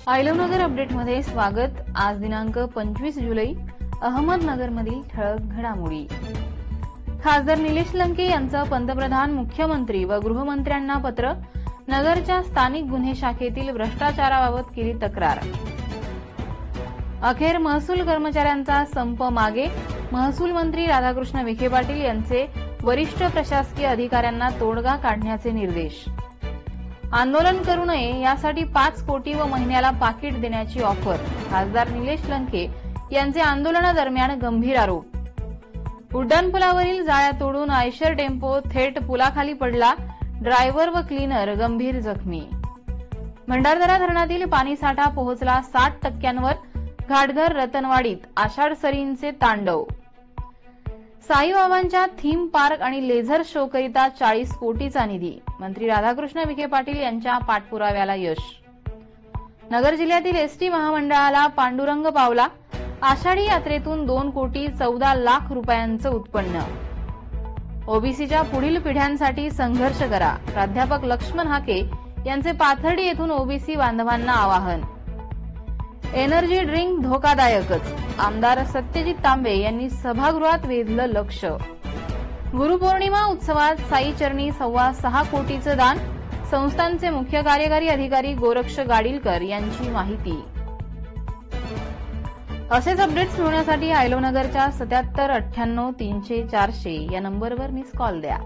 आयलवनगर अपडेटमध्ये स्वागत। आज दिनांक 25 जुलै अहमदनगरमधील ठळक घडामोडी। खासदार निलेश लंके यांचं पंतप्रधान, मुख्यमंत्री व गृहमंत्र्यांना पत्र। नगरच्या स्थानिक गुन्हे शाखेतील भ्रष्टाचाराबाबत केली तक्रार। अखेर महसूल कर्मचाऱ्यांचा संप मागे। महसूल मंत्री राधाकृष्ण विखे पाटील यांचे वरिष्ठ प्रशासकीय अधिकाऱ्यांना तोडगा काढण्याचे निर्देश। आंदोलन करू नये यासाठी 5 कोटी व महिन्याला पाकिट देण्याची ऑफर। खासदार निलेश लंके यांचे आंदोलनादरम्यान गंभीर आरोप। उड्डाणपुलावरील जाळ्या तोडून आयशर टेम्पो थेट पुलाखाली पडला, ड्रायव्हर व क्लीनर गंभीर जखमी। भंडारदरा धरणातील पाणीसाठा पोहोचला 60%वर। घाटघर रतनवाडीत आषाढ सरींचे तांडव। साईबाबांच्या थीम पार्क आणि लेझर शो करिता 40 कोटीचा निधी। मंत्री राधाकृष्ण विखे पाटील यांच्या पाठपुराव्याला यश। नगर जिल्ह्यातील एसटी महामंडळाला पांडुरंग पावला। आषाढी यात्रेतून 2 कोटी 14 लाख रुपयांचं उत्पन्न। ओबीसीच्या पुढील पिढ्यांसाठी संघर्ष करा। प्राध्यापक लक्ष्मण हाके यांचे पाथर्डी येथून ओबीसी बांधवांना आवाहन। एनर्जी ड्रिंक धोकादायकच, आमदार सत्यजित तांबे यांनी सभागृहात वेधलं लक्ष। गुरुपौर्णिमा उत्सवात साईचरणी 6.25 कोटीचं दान। संस्थानचे मुख्य कार्यकारी अधिकारी गोरक्ष गाडीलकर यांची माहिती। असेच अपडेट्स मिळवण्यासाठी आयलवनगरच्या 77 98 300 400 या नंबरवर मिस कॉल द्या।